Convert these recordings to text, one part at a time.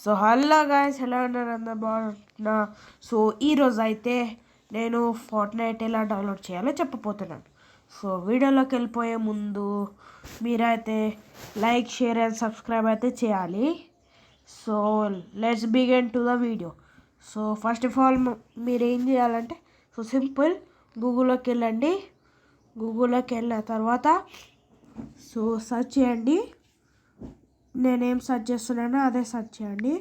So hello guys, ఎలా ఉన్నారు? అందరు బాగున్నా. సో ఈరోజు అయితే నేను ఫోర్ట్నైట్ ఎలా డౌన్లోడ్ చేయాలో చెప్పబోతున్నాను. సో వీడియోలోకి వెళ్ళిపోయే ముందు మీరైతే లైక్, షేర్ అండ్ సబ్స్క్రైబ్ అయితే చేయాలి. So let's begin to the video. So first of all మీరు ఏం చేయాలంటే, సో సింపుల్, గూగుల్లోకి వెళ్ళండి. గూగుల్లోకి వెళ్ళిన తర్వాత సో సెర్చ్ చేయండి. నేనేం సెర్చ్ చేస్తున్నానో అదే సెర్చ్ చేయండి.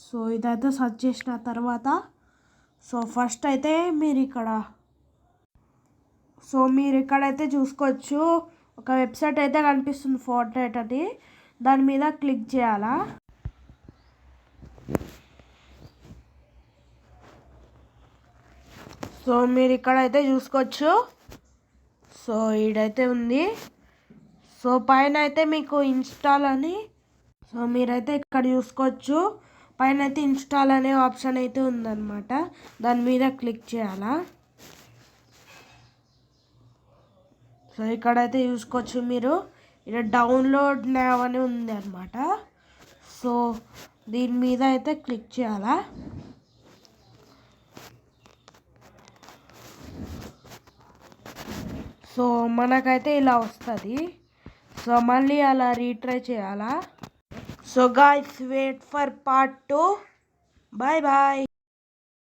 సో ఇదైతే సెర్చ్ చేసిన తర్వాత సో ఫస్ట్ అయితే మీరు ఇక్కడైతే చూసుకోవచ్చు, ఒక వెబ్సైట్ అయితే కనిపిస్తుంది, ఫోర్ట్నైట్ అని. దాని మీద క్లిక్ చేయాలా. సో మీరు ఇక్కడైతే చూసుకోవచ్చు. సో ఈడైతే ఉంది. సో పైన అయితే మీకు ఇన్స్టాల్ అని, సో మీరైతే ఇక్కడ చూసుకోవచ్చు, పైన అయితే ఇన్స్టాల్ అనే ఆప్షన్ అయితే ఉందన్నమాట. దాని మీద క్లిక్ చేయాలా. సో ఇక్కడైతే చూసుకోవచ్చు మీరు, ఇక్కడ డౌన్లోడ్ నౌ అని ఉంది అనమాట. సో దీని మీద అయితే క్లిక్ చేయాలా. సో మనకైతే ఇలా వస్తుంది. సో మళ్ళీ అలా రీట్రై చేయాలా. So guys, wait for part 2. Bye bye.